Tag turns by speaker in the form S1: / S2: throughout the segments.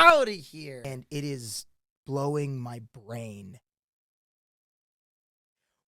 S1: out of here. And it is blowing my brain.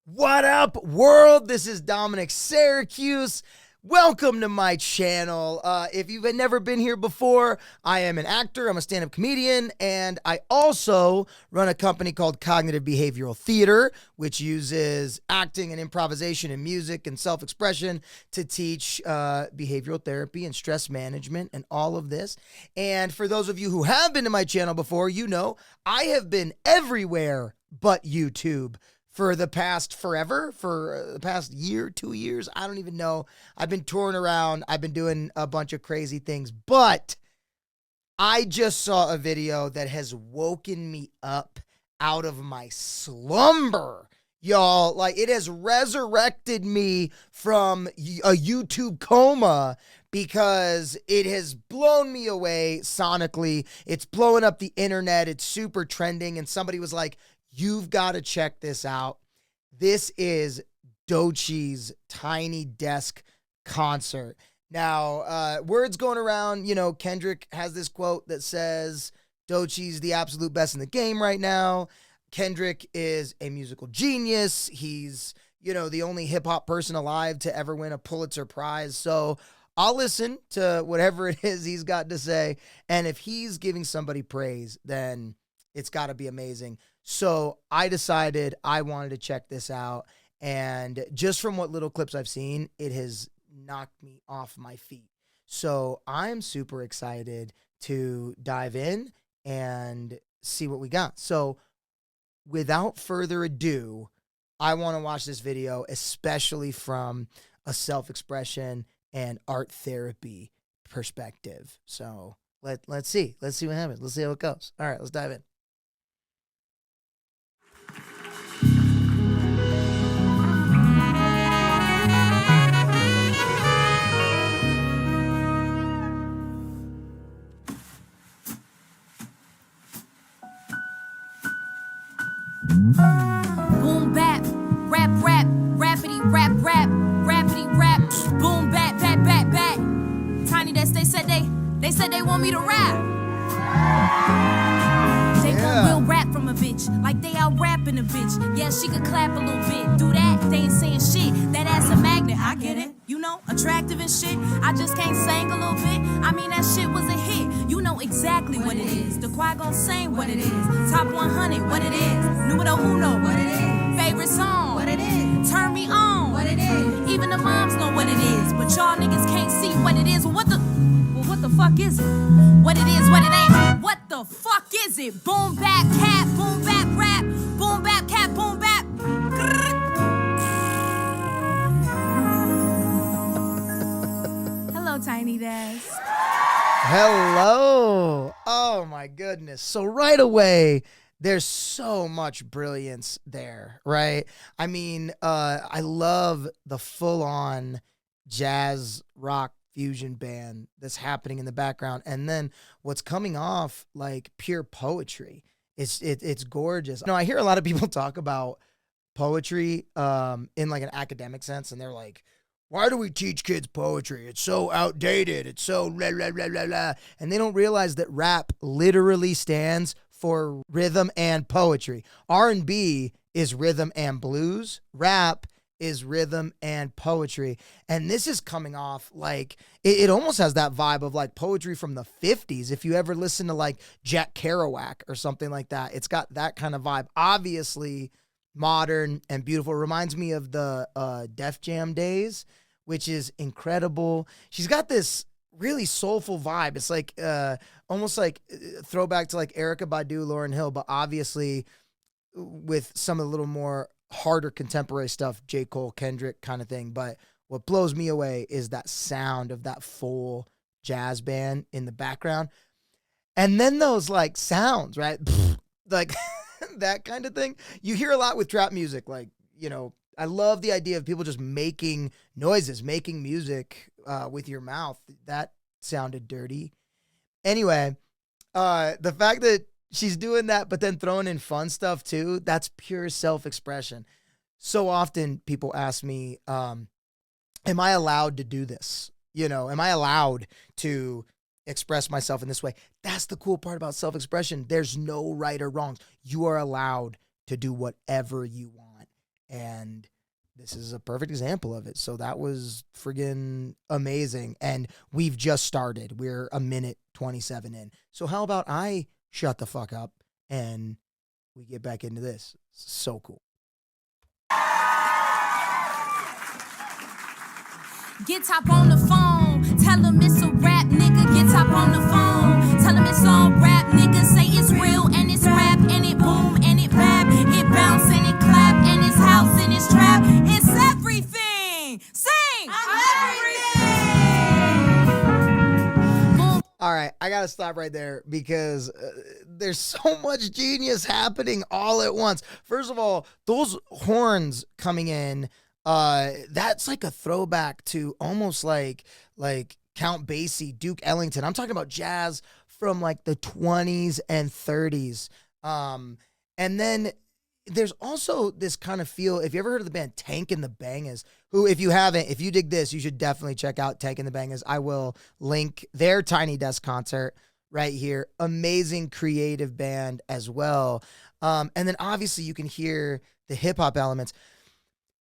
S1: What up, world? This is Dominic, Syracuse. Welcome to my channel. If you've never been here before, I am an actor, I'm a stand-up comedian, and I also run a company called Cognitive Behavioral Theater, which uses acting and improvisation and music and self-expression to teach behavioral therapy and stress management and all of this. And for those of you who have been to my channel before, you know I have been everywhere but YouTube. For the past year, 2 years, I don't even know. I've been touring around. I've been doing a bunch of crazy things, but I just saw a video that has woken me up out of my slumber, y'all. Like, it has resurrected me from a YouTube coma because it has blown me away sonically. It's blowing up the internet. It's super trending, and somebody was like, you've got to check this out. This is Doechii's Tiny Desk concert. Now, words going around, you know, Kendrick has this quote that says, Doechii's the absolute best in the game right now. Kendrick is a musical genius. He's, you know, the only hip-hop person alive to ever win a Pulitzer Prize. So I'll listen to whatever it is he's got to say. And if he's giving somebody praise, then it's got to be amazing. So I decided I wanted to check this out. And just from what little clips I've seen, it has knocked me off my feet. So I'm super excited to dive in and see what we got. So without further ado, I want to watch this video, especially from a self-expression and art therapy perspective. So let's see. Let's see what happens. Let's see how it goes. All right, let's dive in.
S2: Boom bap, rap rap, rappity rap rap, rappity rap, boom bap bap bap bap. Tiny Desk, they said they want me to rap. They want real rap from a bitch, like they out rapping a bitch. Yeah, she could clap a little bit, do that, they ain't saying shit. That ass a magnet, I get it. You know, attractive and shit. I just can't sing a little bit. I mean, that shit was a hit. You know exactly what it is. The choir gon' sing what it is. Top 100, what it is. Numero uno, what it is. Favorite song, what it is. Turn me on, what it is. Even the moms know what it is, but y'all niggas can't see what it is. Well, what the fuck is it? What it is, what it ain't. What the fuck is it? Boom bap cat, boom bap rap, boom bap cat, boom bap. Hello, Tiny Desk.
S1: Hello. Oh my goodness. So right away, there's so much brilliance there, right? I mean, I love the full-on jazz rock fusion band that's happening in the background, and then what's coming off like pure poetry. It's gorgeous. You know, I hear a lot of people talk about poetry in like an academic sense, and they're like, why do we teach kids poetry? It's so outdated. It's so blah, blah, blah, blah, blah. And they don't realize that rap literally stands for rhythm and poetry. R&B is rhythm and blues. Rap is rhythm and poetry. And this is coming off like, it almost has that vibe of like poetry from the 50s. If you ever listen to like Jack Kerouac or something like that, it's got that kind of vibe. Obviously modern and beautiful. It reminds me of the Def Jam days, which is incredible. She's got this really soulful vibe. It's like almost like throwback to like Erykah Badu, Lauryn Hill, but obviously with some of the little more harder contemporary stuff, J. Cole, Kendrick kind of thing. But what blows me away is that sound of that full jazz band in the background. And then those like sounds, right? Like that kind of thing. You hear a lot with trap music. Like, you know, I love the idea of people just making noises, making music with your mouth. That sounded dirty. Anyway, the fact that she's doing that, but then throwing in fun stuff too, that's pure self-expression. So often people ask me, am I allowed to do this? You know, am I allowed to express myself in this way. That's the cool part about self-expression. There's no right or wrong. You are allowed to do whatever you want. And this is a perfect example of it. So that was friggin' amazing. And we've just started. We're a minute 27 in. So how about I shut the fuck up and we get back into this? So cool.
S2: Get top on the phone, tell him it's a rap, nigga. Get top on the phone, tell him it's all rap, nigga. Say it's real and it's rap and it boom and it bap, it bounce and it clap and it's house and it's trap. It's everything. Sing. I'm everything.
S1: All right, I gotta stop right there because there's so much genius happening all at once. First of all, those horns coming in. That's like a throwback to almost like Count Basie, Duke Ellington. I'm talking about jazz from like the 20s and 30s. And then there's also this kind of feel. If you ever heard of the band Tank and the Bangers, who, if you haven't, if you dig this, you should definitely check out Tank and the Bangers. I will link their Tiny Desk concert right here. Amazing creative band as well. And then obviously you can hear the hip hop elements.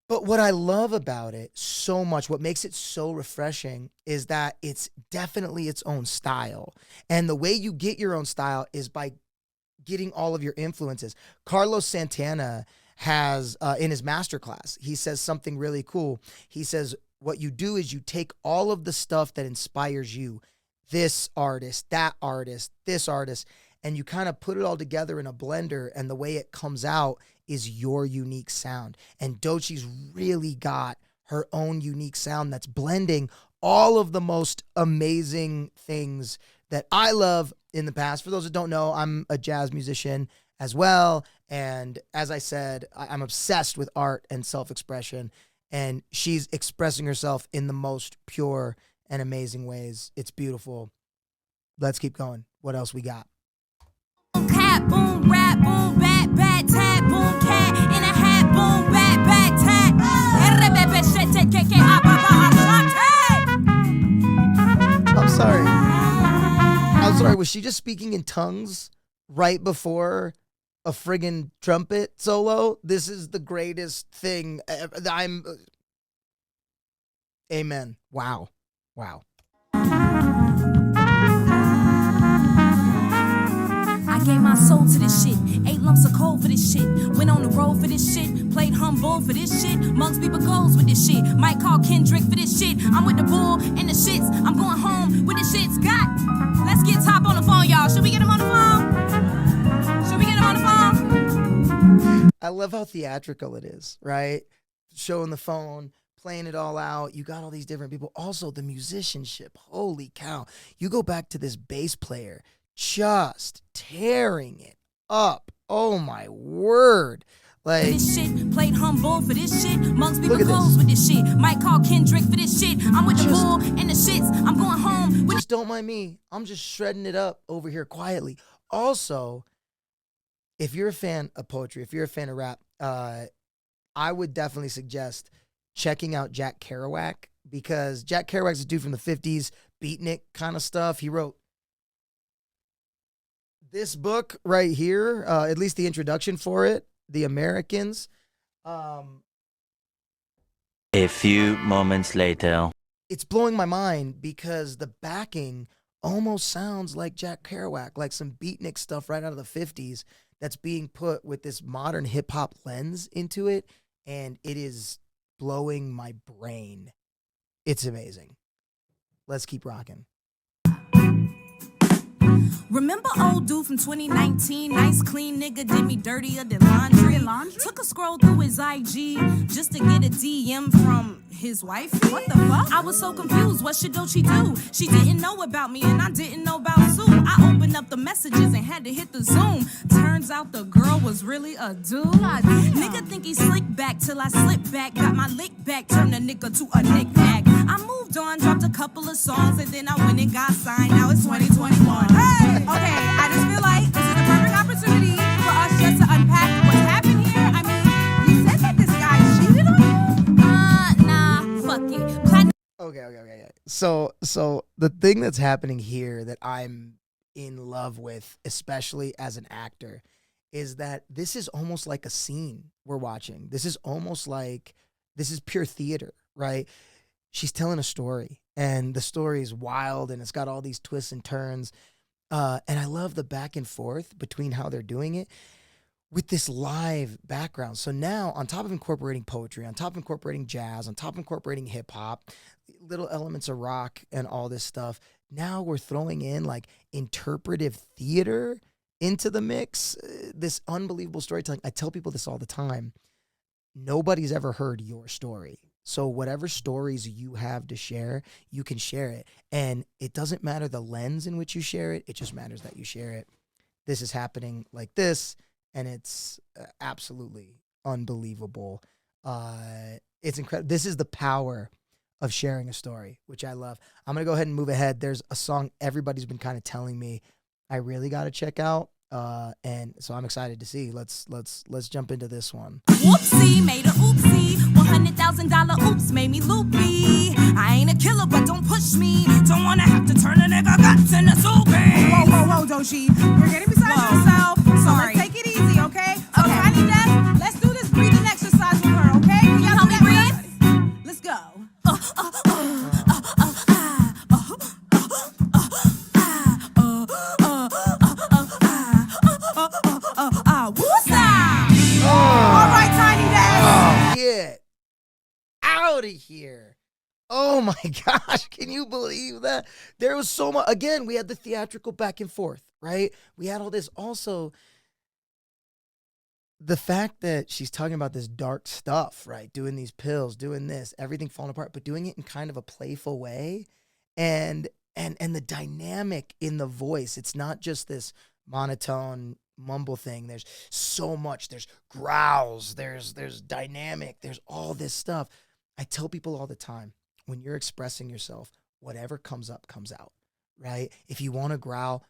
S1: But what I love about it so much, what makes it so refreshing, is that it's definitely its own style. And the way you get your own style is by getting all of your influences. Carlos Santana has, in his masterclass, he says something really cool. He says, what you do is you take all of the stuff that inspires you, this artist, that artist, this artist, and you kind of put it all together in a blender, and the way it comes out is your unique sound. And Doechii's really got her own unique sound that's blending all of the most amazing things that I love in the past. For those that don't know, I'm a jazz musician as well. And as I said, I'm obsessed with art and self-expression. And she's expressing herself in the most pure and amazing ways. It's beautiful. Let's keep going. What else we got?
S2: Cat, boom, rap, boom, bat, bat, tat, boom, cat, in a hat, boom, bat, bat, tat.
S1: I'm sorry. I'm sorry. Was she just speaking in tongues right before a friggin' trumpet solo? This is the greatest thing. Amen. Wow. Wow.
S2: I gave my soul to this shit, 8 lumps of coal for this shit, went on the road for this shit, played humble for this shit, mugs people goals with this shit, might call Kendrick for this shit, I'm with the bull and the shits, I'm going home with the shits, got. Let's get top on the phone, y'all. Should we get him on the phone? Should we get him on the phone?
S1: I love how theatrical it is, right? Showing the phone, playing it all out. You got all these different people. Also, the musicianship. Holy cow. You go back to this bass player just tearing it up. Oh my word. Like,
S2: this shit, played humble for this shit, mugs people goals with this shit, might call Kendrick for this shit, I'm with the bull and the shits, I'm going home with.
S1: Just don't mind me. I'm just shredding it up over here quietly. Also, if you're a fan of poetry, if you're a fan of rap, I would definitely suggest checking out Jack Kerouac, because Jack Kerouac's a dude from the 50s, beatnik kind of stuff. He wrote this book right here, at least the introduction for it, The Americans.
S3: A few moments later.
S1: It's blowing my mind because the backing almost sounds like Jack Kerouac, like some beatnik stuff right out of the 50s that's being put with this modern hip-hop lens into it, and it is blowing my brain. It's amazing. Let's keep rocking.
S2: Remember old dude from 2019? Nice clean nigga did me dirtier than laundry. Took a scroll through his IG just to get a DM from his wife. What the fuck? I was so confused. What should Doechii do? She didn't know about me and I didn't know about Zoom. I opened up the messages and had to hit the Zoom. Turns out the girl was really a dude. Nigga think he slick back till I slip back. Got my lick back, turned a nigga to a knick-knack. I moved on, dropped a couple of songs, and then I went and got signed. Now it's 2021. Hey! Okay, I just feel like this is the perfect opportunity for us just to unpack what's happened here. I mean, you said that this guy cheated on you? Nah, fuck it.
S1: Okay. So the thing that's happening here that I'm in love with, especially as an actor, is that this is almost like a scene we're watching. This is almost like this is pure theater, right? She's telling a story, and the story is wild, and it's got all these twists and turns. And I love the back and forth between how they're doing it with this live background. So now, on top of incorporating poetry, on top of incorporating jazz, on top of incorporating hip hop, little elements of rock and all this stuff, now we're throwing in like interpretive theater into the mix. This unbelievable storytelling. I tell people this all the time. Nobody's ever heard your story. So whatever stories you have to share, you can share it. And it doesn't matter the lens in which you share it. It just matters that you share it. This is happening like this, and it's absolutely unbelievable. It's incredible. This is the power of sharing a story, which I love. I'm going to go ahead and move ahead. There's a song everybody's been kind of telling me I really got to check out. And so I'm excited to see. Let's jump into this one.
S2: Whoopsie, made a oopsie. $100,000 oops made me loopy. I ain't a killer, but don't push me. Don't wanna have to turn a nigga guts into soup. Whoa, Doechii. You're getting beside yourself. Sorry. So let's take it easy, okay? Okay. Tiny Desk, let's do this breathing exercise with her, okay? Can you help me breathe? Let's go.
S1: Get out of here. Oh my gosh, can you believe that? There was so much. Again, we had the theatrical back and forth, right? We had all this. Also, the fact that she's talking about this dark stuff, right? Doing these pills, doing this, everything falling apart, but doing it in kind of a playful way. And the dynamic in the voice, it's not just this monotone mumble thing. There's so much. There's growls, there's dynamic, there's all this stuff. I tell people all the time, when you're expressing yourself, whatever comes up comes out, right? If you want to growl,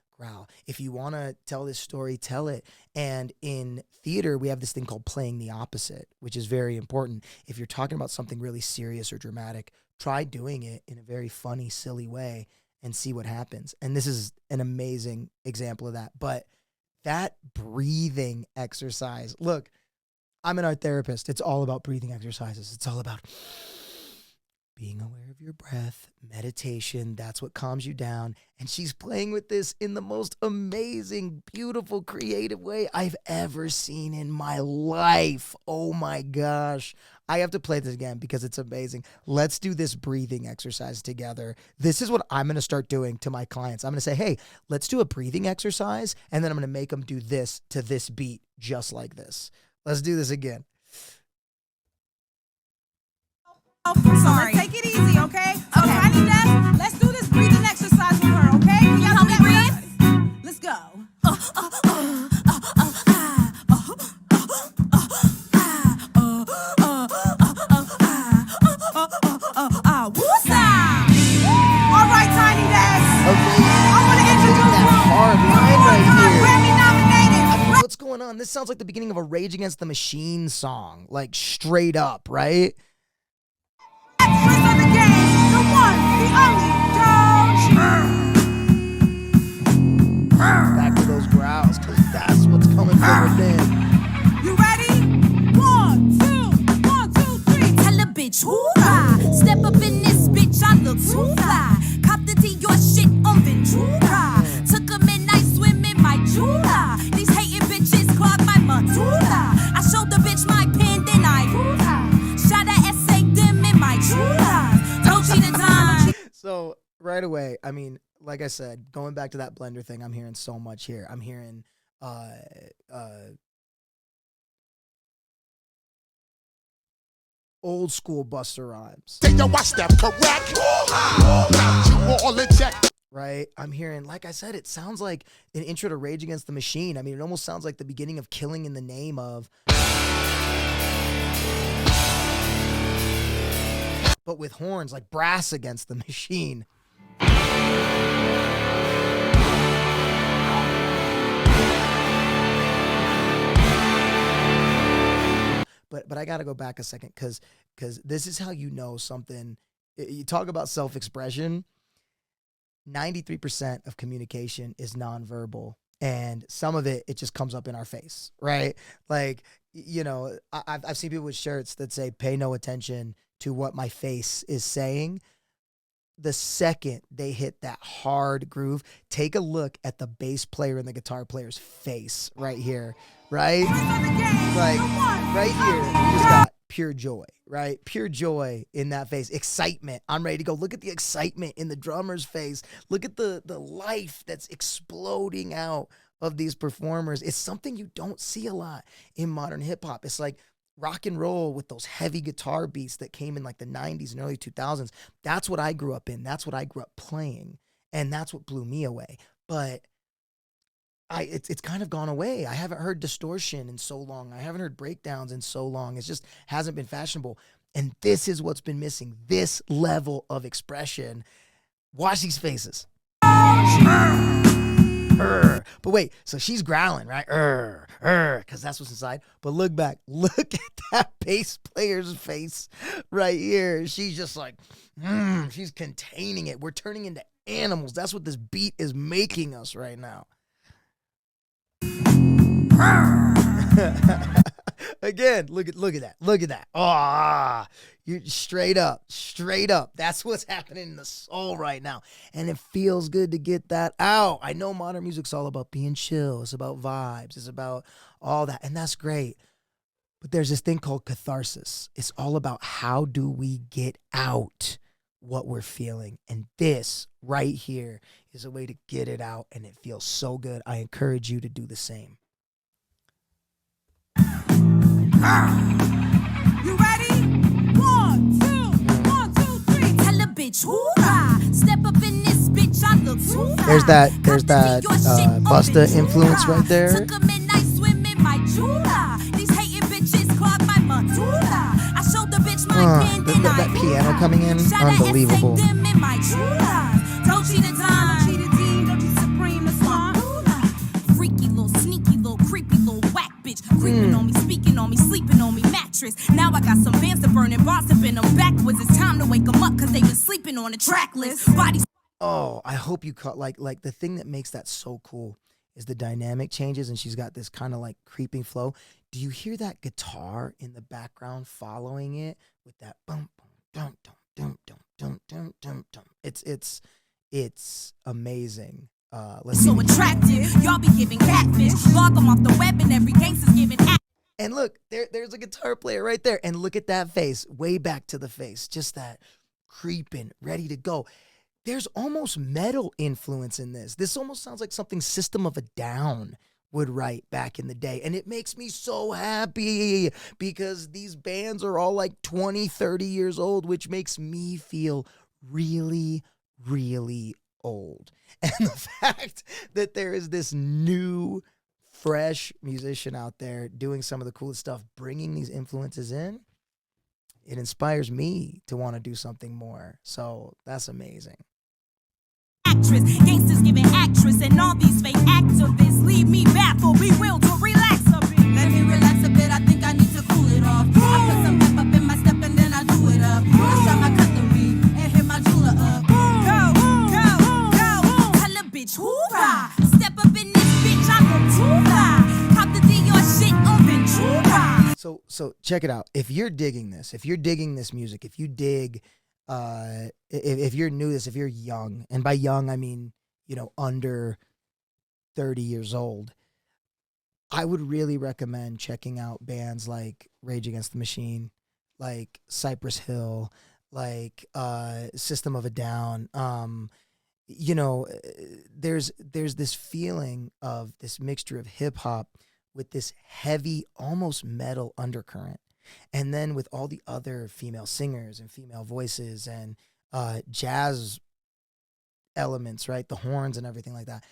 S1: if you want to tell this story, tell it. And in theater, we have this thing called playing the opposite, which is very important. If you're talking about something really serious or dramatic, try doing it in a very funny, silly way and see what happens. And this is an amazing example of that. But that breathing exercise, look, I'm an art therapist. It's all about breathing exercises. It's all about being aware of your breath, meditation. That's what calms you down. And she's playing with this in the most amazing, beautiful, creative way I've ever seen in my life. Oh my gosh. I have to play this again because it's amazing. Let's do this breathing exercise together. This is what I'm going to start doing to my clients. I'm going to say, hey, let's do a breathing exercise. And then I'm going to make them do this to this beat, just like this. Let's do this again.
S2: Sorry. So let's take it easy, okay? Okay. Tiny Desk, let's do this breathing exercise with her, okay? Can you help me breathe? Let's go. All right, Tiny Desk.
S1: Okay.
S2: I want to introduce
S1: That hard line right here.
S2: Grammy nominated.
S1: I mean, what's going on? This sounds like the beginning of a Rage Against the Machine song, like straight up, right?
S2: Actress of the game, the one, the only, Doechii.
S1: Back to those growls, because that's what's coming from within.
S2: You ready? 1, 2, 3. Tell a bitch who I step up in this bitch. I look too fly. Cop the tea, your shit on Ventura. Took a midnight swim in my Jula. These hating bitches clog my medulla. I showed the bitch my pen, then I shot a essay them in my Jula. Doechii the time.
S1: So right away, I mean, like I said, going back to that blender thing, I'm hearing so much here. I'm hearing old school Busta Rhymes.
S4: Take your watch step correct. Got you all in check.
S1: Right? I'm hearing, like I said, it sounds like an intro to Rage Against the Machine. I mean, it almost sounds like the beginning of Killing in the Name of. But with horns, like Brass Against the Machine. But I got to go back a second because this is how you know something you talk about self-expression, 93% of communication is nonverbal. And some of it just comes up in our face, right? Like, I've seen people with shirts that say, pay no attention to what my face is saying. The second they hit that hard groove, take a look at the bass player and the guitar player's face right here, right? Like, right here, you just got pure joy, right? Pure joy in that face. Excitement. I'm ready to go. Look at the excitement in the drummer's face. Look at the life that's exploding out of these performers. It's something you don't see a lot in modern hip hop. It's like rock and roll with those heavy guitar beats that came in like the 90s and early 2000s. That's what I grew up in. That's what I grew up playing. And that's what blew me away. But it's kind of gone away. I haven't heard distortion in so long. I haven't heard breakdowns in so long. It just hasn't been fashionable. And this is what's been missing. This level of expression. Watch these faces. But wait, so she's growling, right? Because that's what's inside. But look back. Look at that bass player's face right here. She's just like, she's containing it. We're turning into animals. That's what this beat is making us right now. Again, look at that. Look at that. Ah, you straight up. That's what's happening in the soul right now. And it feels good to get that out. I know modern music's all about being chill. It's about vibes. It's about all that. And that's great. But there's this thing called catharsis. It's all about how do we get out what we're feeling. And this right here is a way to get it out. And it feels so good. I encourage you to do the same.
S2: You ready? 1, 2, 1, 2, 3. Tell a bitch, hoorah! Step up in this bitch, I look too fly.
S1: There's that Busta influence right there.
S2: Took a midnight swim in my Jula. These hating bitches clog my medulla. I showed the bitch my pen, then
S1: that piano coming in, unbelievable.
S2: Them in my Doechii the dime, Doechii supreme, the swamp. Freaky little, sneaky little, creepy little whack bitch, creeping on me, speaking on me, sleeping on me, mattress. Now I got some bands to burn and bars to bend them backwards. It's time to wake them up because they been sleeping on the track list. Bodies.
S1: Oh, I hope you caught like the thing that makes that so cool is the dynamic changes, and she's got this kind of like creeping flow. Do you hear that guitar in the background following it with that bum bum dum dum dum dum dum dum dum dum? It's amazing. Let's
S2: so attractive. Y'all be giving catfish. Log them off the web and every gangster's giving.
S1: And look, there's a guitar player right there. And look at that face, way back to the face. Just that creeping, ready to go. There's almost metal influence in this. This almost sounds like something System of a Down would write back in the day. And it makes me so happy because these bands are all like 20, 30 years old, which makes me feel really, really old. And the fact that there is this new, fresh musician out there doing some of the coolest stuff, bringing these influences in, it inspires me to want to do something more. So that's amazing.
S2: Actress, gangsters giving actress, and all these fake activists leave me baffled. Be will to relax a bit. Let me relax a bit. I think I need to cool it off. I put some pep up in my step and then I do it up. I shot my cutlery and hit my jeweler up. Tell a bitch, hoorah! Step up in this bitch, I look too fly. Cop the Dior shit on Ventura.
S1: So check it out. If you're digging this music, if you dig, if you're new to this, if you're young, and by young I mean, under 30 years old, I would really recommend checking out bands like Rage Against the Machine, like Cypress Hill, like System of a Down. There's this feeling of this mixture of hip hop with this heavy, almost metal undercurrent. And then with all the other female singers and female voices and jazz elements, right? The horns and everything like that.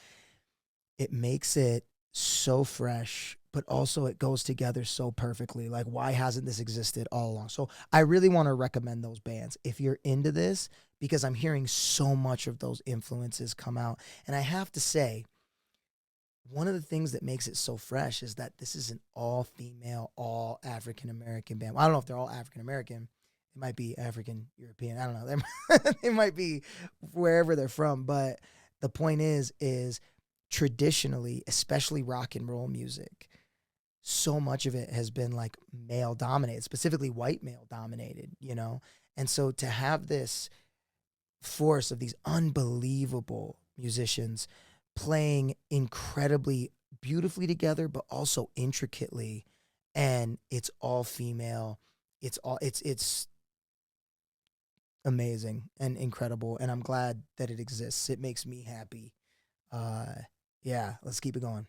S1: It makes it so fresh, but also it goes together so perfectly. Like, why hasn't this existed all along? So I really want to recommend those bands if you're into this, because I'm hearing so much of those influences come out. And I have to say, one of the things that makes it so fresh is that this is an all-female, all African-American band. Well, I don't know if they're all African-American. It might be African, European. I don't know. They might be wherever they're from. But the point is traditionally, especially rock and roll music, so much of it has been like male dominated, specifically white male dominated, you know? And so to have this force of these unbelievable musicians playing incredibly beautifully together, but also intricately, and it's all female. It's amazing and incredible, and I'm glad that it exists. It makes me happy. Yeah, let's keep it going.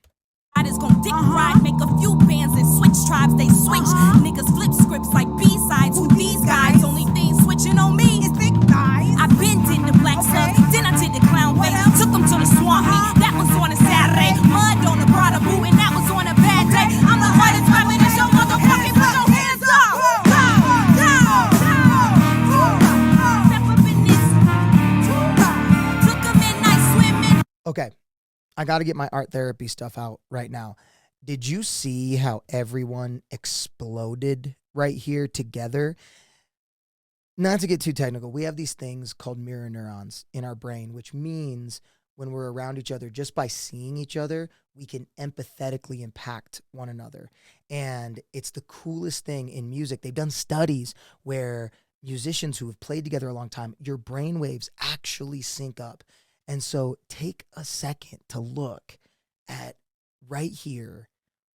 S2: I just gon' dick ride, make a few bands and switch tribes, they switch. Niggas flip scripts like B-sides. Who these guys? Only thing switching on me is thick thighs. I been did the black stuff, then I did the clown face. Took them to the swamp meet, that was on a Saturday. Mud on the Prada boot, and that was on a bad day. I'm the hardest rapping in your motherfucking, put your hands up. Step up in this. Took a midnight swimming.
S1: Okay. I got to get my art therapy stuff out right now. Did you see how everyone exploded right here together? Not to get too technical, we have these things called mirror neurons in our brain, which means when we're around each other, just by seeing each other, we can empathetically impact one another. And it's the coolest thing in music. They've done studies where musicians who have played together a long time, your brain waves actually sync up. And so take a second to look at right here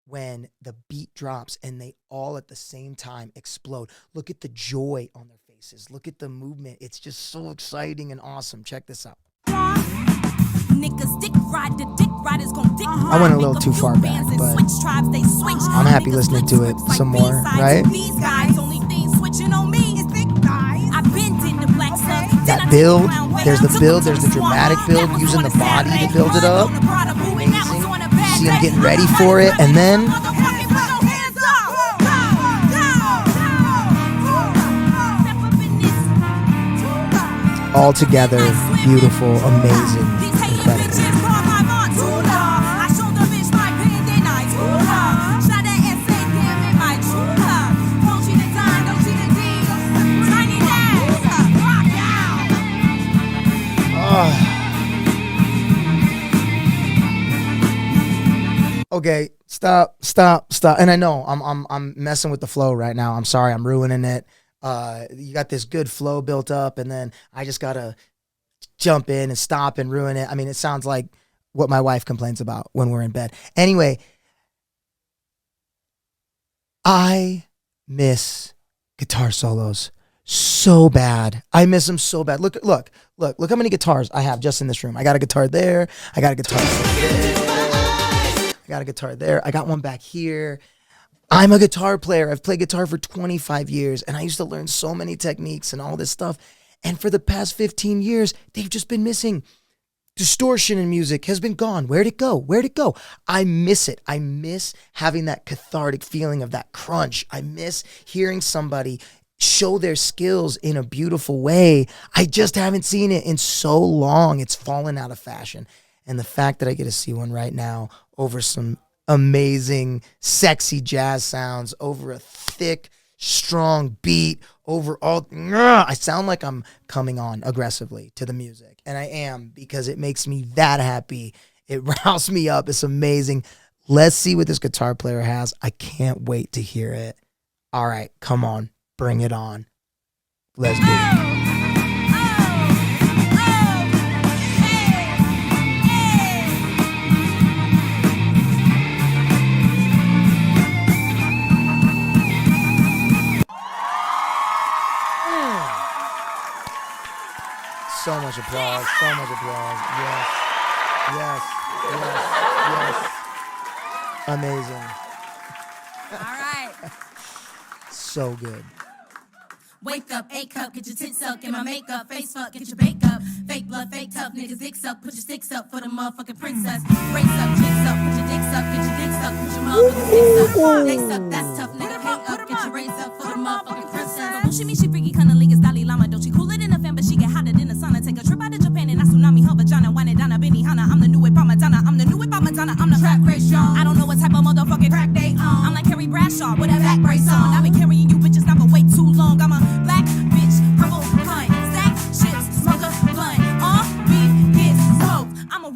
S1: when the beat drops and they all at the same time explode. Look at the joy on their faces. Look at the movement. It's just so exciting and awesome. Check this out.
S2: Niggas dick ride, the dick riders gon' dick ride.
S1: I went a little too far back, but I'm happy listening to it some more, right?
S2: These guys only thing switching on me is thick thighs. I been did the black stuff.
S1: That build, there's the dramatic build, using the body to build it up. Amazing. See them getting ready for it, and then all together, beautiful, amazing, incredible. Okay, stop. And I know I'm messing with the flow right now. I'm sorry, I'm ruining it. You got this good flow built up, and then I just gotta jump in and stop and ruin it. I mean, it sounds like what my wife complains about when we're in bed. Anyway, I miss guitar solos so bad. I miss them so bad. Look how many guitars I have just in this room. I got a guitar there. I got a guitar there. I got a guitar there. I got one back here. I'm a guitar player. I've played guitar for 25 years, and I used to learn so many techniques and all this stuff. And for the past 15 years, they've just been missing. Distortion in music has been gone. Where'd it go? I miss it. I miss having that cathartic feeling of that crunch. I miss hearing somebody show their skills in a beautiful way. I just haven't seen it in so long. It's fallen out of fashion. And the fact that I get to see one right now over some amazing, sexy jazz sounds, over a thick, strong beat, over all, I sound like I'm coming on aggressively to the music. And I am, because it makes me that happy. It riles me up. It's amazing. Let's see what this guitar player has. I can't wait to hear it. All right, come on. Bring it on. Let's do it. So much applause. Yes. Amazing.
S2: All right.
S1: So good.
S2: Wake up, A cup, get your tits up, get my makeup, face fuck, get your bake up. Fake blood, fake tough, niggas dicks up, put your sticks up for the motherfucking princess. Race up, chicks up, put your dicks up, get your dicks up, put your motherfucking sticks up. Lace up, that's tough, nigga, hang up, get your raise up for the motherfucking princess. But she freaky, kinda lingus, Dalai Lama, Doechii. Cooler than a fan, but she get hotter than a sauna. Take a trip out to Japan and I tsunami her vagina, wine it down a Benihana. I'm the new whip Madonna, I'm the trap race, y'all. I don't know what type of motherfucking crack they on. I'm like Carrie Bradshaw with a back brace on. I've been carrying you bitches now for way too long. I'm a black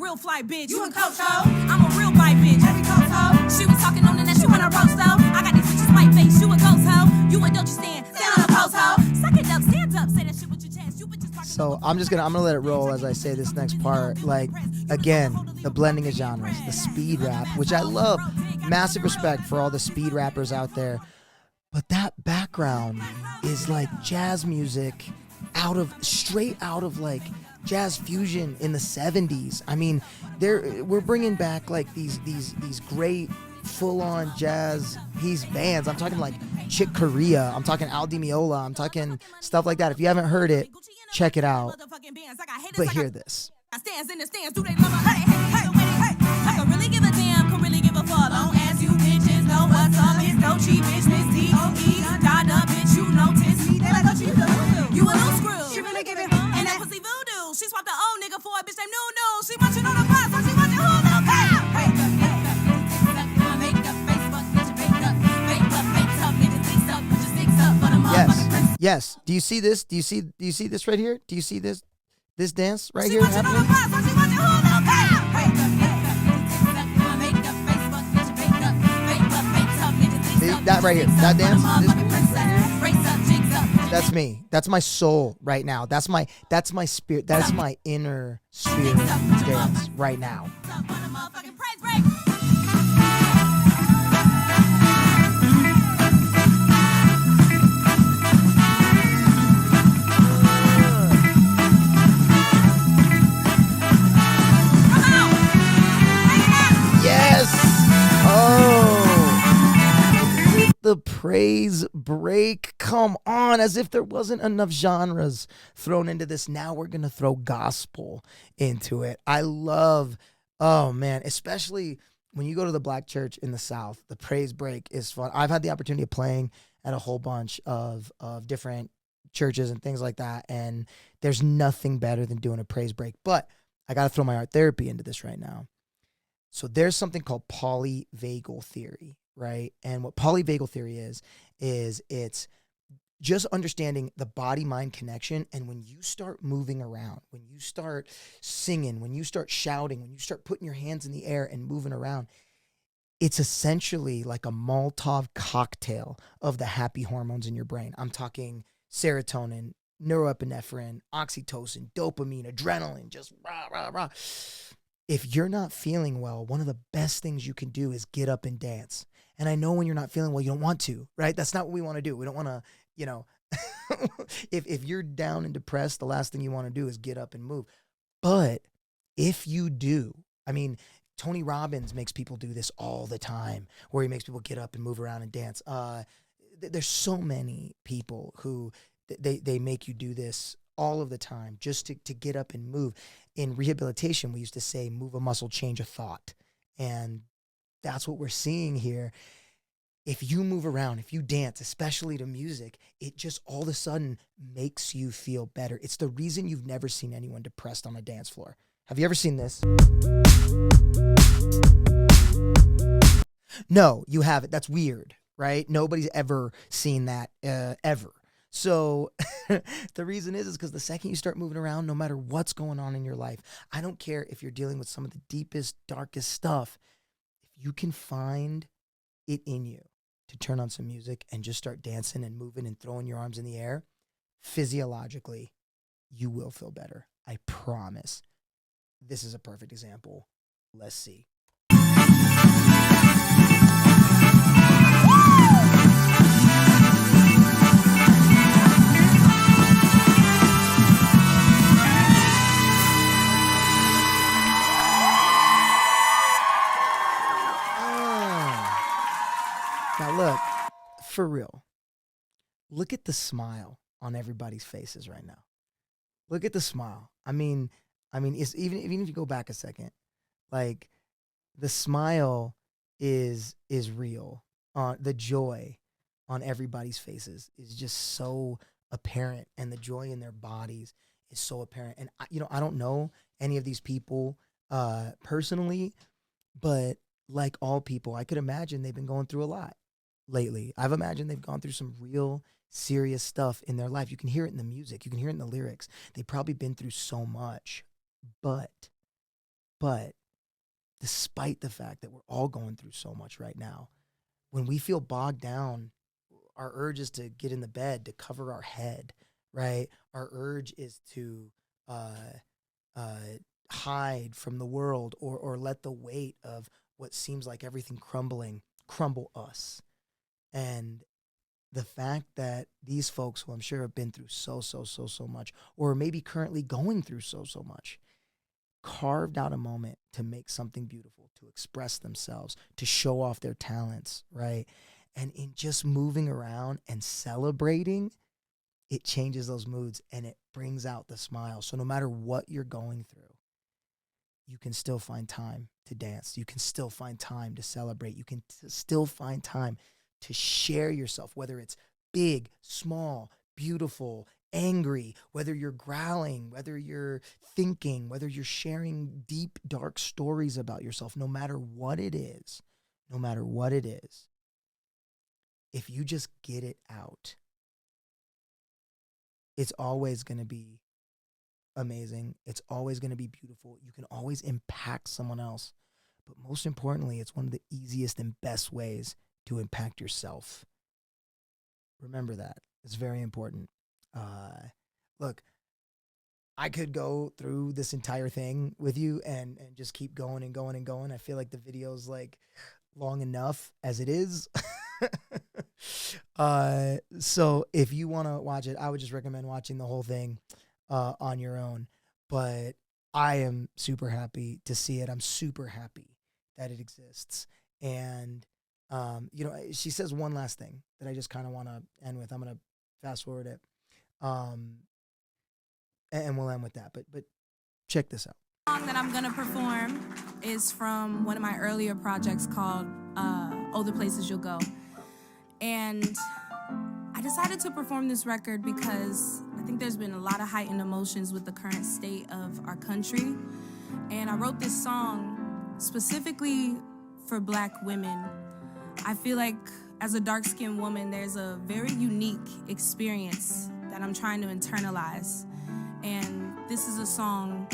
S2: real fly bitch. You a coach hoe? I'm a real bite bitch. Every coach hoe. She was talking on the net, she wanna roast though. I got these bitches white face. You a ghost hoe? You a Doechii stand on a post hoe. Suck it up, stand up, say that shit with your chest. You bitches talking.
S1: So I'm gonna let it roll as I say this next part. Like, again, the blending of genres, the speed rap, which I love. Massive respect for all the speed rappers out there. But that background is like jazz music straight out of like jazz fusion in the 70s. I mean, we're bringing back like these great full-on jazz piece bands. I'm talking like Chick Corea. I'm talking Al Di Meola. I'm talking stuff like that. If you haven't heard it, check it out. But hear this.
S2: I stands in the stands, do they love my hey, hey, hey, hey. I can really give a damn, can really give a fuck. Long as you bitches know what's up. It's Doechii, bitch, Miss D-O-E. Died up, bitch, you notice. They like Doechii, you a little screw. She really give it. And that pussy voodoo. She swapped the old nigga for a bitch named Nunu. She watching on the pot, so she watching Hulu. Hey, hey,
S1: Yes. Do you see this? Do you see this right here? Do you see this dance right here happening? See, that right here. That dance. That's me. That's my soul right now. That's my spirit. That's my inner spirit dance right now. The praise break. Come on, as if there wasn't enough genres thrown into this. Now we're going to throw gospel into it. I love, oh man, especially when you go to the black church in the South, the praise break is fun. I've had the opportunity of playing at a whole bunch of different churches and things like that, and there's nothing better than doing a praise break. But I got to throw my art therapy into this right now. So there's something called Polyvagal Theory, right? And what Polyvagal Theory is it's just understanding the body-mind connection. And when you start moving around, when you start singing, when you start shouting, when you start putting your hands in the air and moving around, it's essentially like a Molotov cocktail of the happy hormones in your brain. I'm talking serotonin, neuroepinephrine, oxytocin, dopamine, adrenaline, just rah, rah, rah. If you're not feeling well, one of the best things you can do is get up and dance. And I know when you're not feeling well, you don't want to, right? That's not what we want to do. We don't want to, if you're down and depressed, the last thing you want to do is get up and move. But if you do, I mean, Tony Robbins makes people do this all the time, where he makes people get up and move around and dance. There's so many people who they make you do this all of the time just to get up and move. In rehabilitation, we used to say, move a muscle, change a thought. And that's what we're seeing here. If you move around, if you dance, especially to music, it just all of a sudden makes you feel better. It's the reason you've never seen anyone depressed on a dance floor. Have you ever seen this? No, you haven't. That's weird, right? Nobody's ever seen that, ever. So the reason is because the second you start moving around, no matter what's going on in your life, I don't care if you're dealing with some of the deepest, darkest stuff, if you can find it in you to turn on some music and just start dancing and moving and throwing your arms in the air, physiologically, you will feel better. I promise. This is a perfect example. Let's see. Now look, for real, look at the smile on everybody's faces right now. Look at the smile. I mean, it's even if you go back a second, like the smile is real. The joy on everybody's faces is just so apparent, and the joy in their bodies is so apparent. And I don't know any of these people personally, but like all people, I could imagine they've been going through a lot lately. I've imagined they've gone through some real serious stuff in their life. You can hear it in the music. You can hear it in the lyrics. They've probably been through so much, but But despite the fact that we're all going through so much right now, when we feel bogged down, our urge is to get in the bed, to cover our head, right? Our urge is to hide from the world, or let the weight of what seems like everything crumbling crumble us. And the fact that these folks, who I'm sure have been through so much, or maybe currently going through so much, carved out a moment to make something beautiful, to express themselves, to show off their talents, right? And in just moving around and celebrating, it changes those moods and it brings out the smile. So no matter what you're going through, you can still find time to dance. You can still find time to celebrate. You can still find time to share yourself, whether it's big, small, beautiful, angry, whether you're growling, whether you're thinking, whether you're sharing deep, dark stories about yourself, no matter what it is, if you just get it out, it's always going to be amazing. It's always going to be beautiful. You can always impact someone else. But most importantly, it's one of the easiest and best ways to impact yourself. Remember that. It's very important. Look, I could go through this entire thing with you and just keep going and going and going. I feel like the video's like long enough as it is. So if you want to watch it, I would just recommend watching the whole thing on your own. But I am super happy to see it. I'm super happy that it exists. And you know, she says one last thing that I just kind of want to end with. I'm going to fast forward it. And we'll end with that. But check this out.
S2: The song that I'm going to perform is from one of my earlier projects called Oh, the Places You'll Go. And I decided to perform this record because I think there's been a lot of heightened emotions with the current state of our country. And I wrote this song specifically for Black women. I feel like as a dark-skinned woman, there's a very unique experience that I'm trying to internalize. And this is a song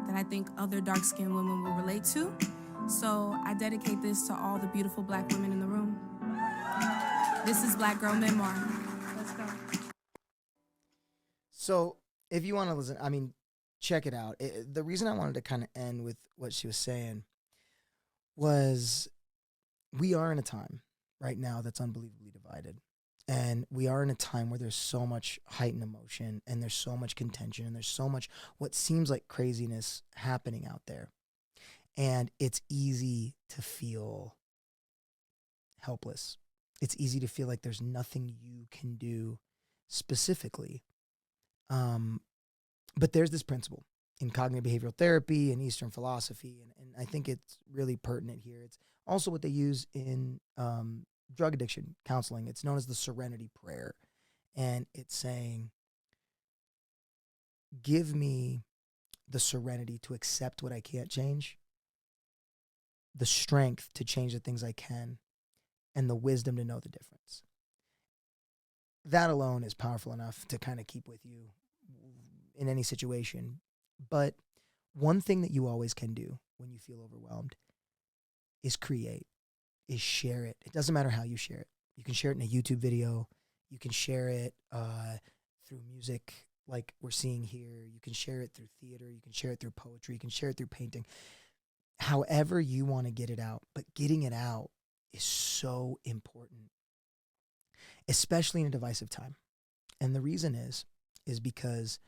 S2: that I think other dark-skinned women will relate to. So I dedicate this to all the beautiful Black women in the room. This is Black Girl Memoir. Let's go.
S1: So if you want to listen, I mean, check it out. The reason I wanted to kind of end with what she was saying was we are in a time right now that's unbelievably divided. And we are in a time where there's so much heightened emotion and there's so much contention and there's so much what seems like craziness happening out there. And it's easy to feel helpless. It's easy to feel like there's nothing you can do specifically. But there's this principle in cognitive behavioral therapy and Eastern philosophy, and I think it's really pertinent here. It's also what they use in drug addiction counseling. It's known as the serenity prayer. And it's saying, give me the serenity to accept what I can't change, the strength to change the things I can, and the wisdom to know the difference. That alone is powerful enough to kind of keep with you in any situation. But one thing that you always can do when you feel overwhelmed is create, is share it. It doesn't matter how you share it. You can share it in a YouTube video. You can share it through music like we're seeing here. You can share it through theater. You can share it through poetry. You can share it through painting. However you want to get it out. But getting it out is so important, especially in a divisive time. And the reason is because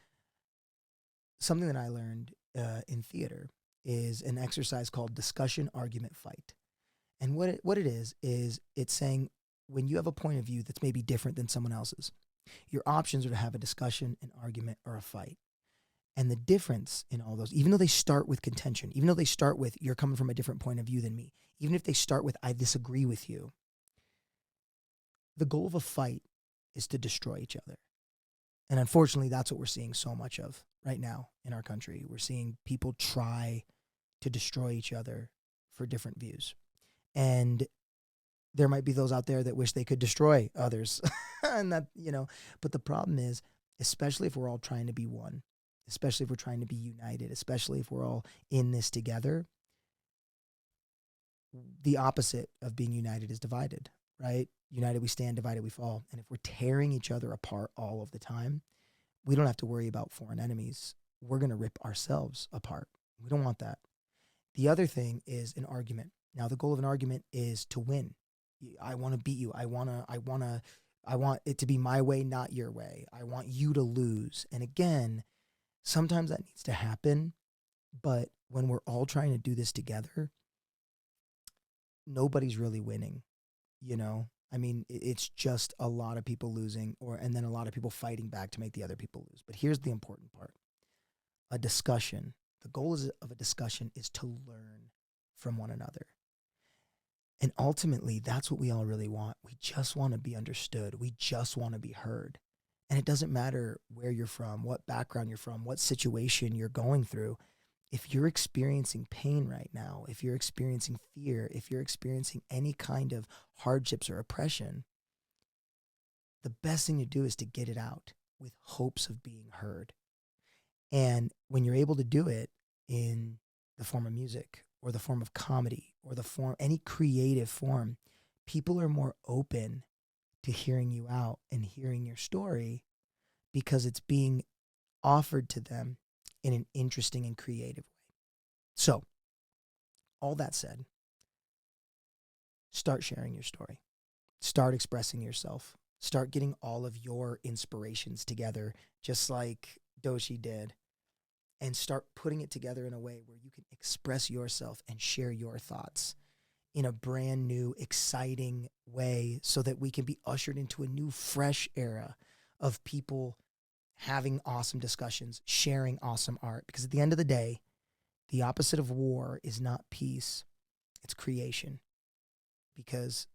S1: something that I learned in theater is an exercise called discussion, argument, fight. And what it is it's saying when you have a point of view that's maybe different than someone else's, your options are to have a discussion, an argument, or a fight. And the difference in all those, even though they start with contention, even though they start with you're coming from a different point of view than me, even if they start with I disagree with you, the goal of a fight is to destroy each other. And unfortunately, that's what we're seeing so much of right now in our country. We're seeing people try to destroy each other for different views. And there might be those out there that wish they could destroy others. And that, but the problem is, especially if we're all trying to be one, especially if we're trying to be united, especially if we're all in this together, the opposite of being united is divided, right? United we stand, divided we fall. And if we're tearing each other apart all of the time, we don't have to worry about foreign enemies. We're going to rip ourselves apart. We don't want that. The other thing is an argument. Now, the goal of an argument is to win. I want to beat you. I want it to be my way, not your way. I want you to lose. And again, sometimes that needs to happen. But when we're all trying to do this together, nobody's really winning, you know? I mean, it's just a lot of people losing, and then a lot of people fighting back to make the other people lose. But here's the important part. A discussion. The goal of a discussion is to learn from one another. And ultimately, that's what we all really want. We just want to be understood. We just want to be heard. And it doesn't matter where you're from, what background you're from, what situation you're going through. If you're experiencing pain right now, if you're experiencing fear, if you're experiencing any kind of hardships or oppression, the best thing to do is to get it out with hopes of being heard. And when you're able to do it in the form of music or the form of comedy or the form, any creative form, people are more open to hearing you out and hearing your story because it's being offered to them in an interesting and creative way. So, all that said, start sharing your story. Start expressing yourself. Start getting all of your inspirations together, just like Doechii did, and start putting it together in a way where you can express yourself and share your thoughts in a brand new, exciting way so that we can be ushered into a new, fresh era of people having awesome discussions, sharing awesome art. Because at the end of the day, the opposite of war is not peace, it's creation. Because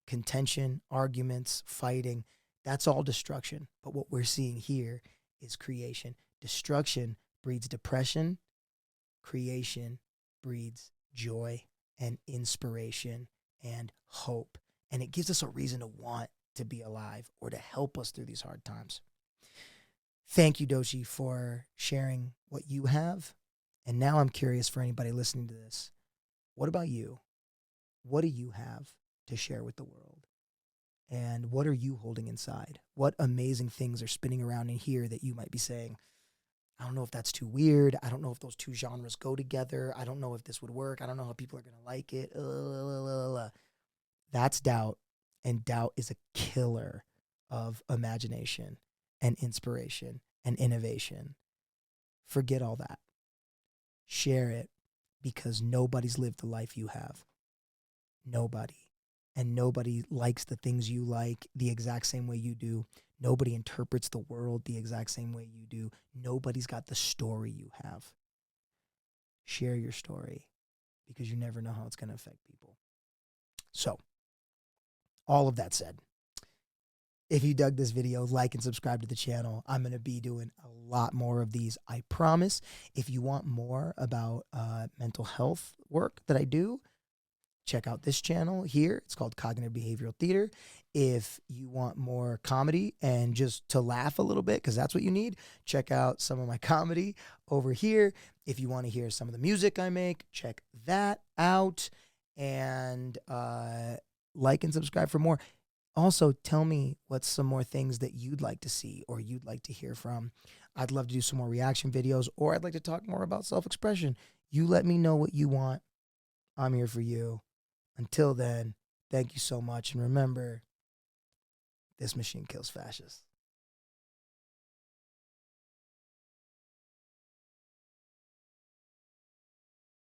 S1: contention, arguments, fighting, that's all destruction. But what we're seeing here is creation. Destruction breeds depression. Creation breeds joy and inspiration and hope. And it gives us a reason to want to be alive or to help us through these hard times. Thank you, Doechii, for sharing what you have. And now I'm curious for anybody listening to this. What about you? What do you have to share with the world? And what are you holding inside? What amazing things are spinning around in here that you might be saying, I don't know if that's too weird. I don't know if those two genres go together. I don't know if this would work. I don't know how people are going to like it. That's doubt. And doubt is a killer of imagination and inspiration and innovation. Forget all that. Share it because nobody's lived the life you have. Nobody. And nobody likes the things you like the exact same way you do. Nobody interprets the world the exact same way you do. Nobody's got the story you have. Share your story because you never know how it's going to affect people. So, all of that said, if you dug this video, like and subscribe to the channel. I'm going to be doing a lot more of these, I promise. If you want more about mental health work that I do, check out this channel here. It's called Cognitive Behavioral Theater. If you want more comedy and just to laugh a little bit, because that's what you need, check out some of my comedy over here. If you want to hear some of the music I make, check that out. And like and subscribe for more. Also, tell me what's some more things that you'd like to see or you'd like to hear from. I'd love to do some more reaction videos, or I'd like to talk more about self-expression. You let me know what you want. I'm here for you. Until then, thank you so much. And remember, this machine kills fascists.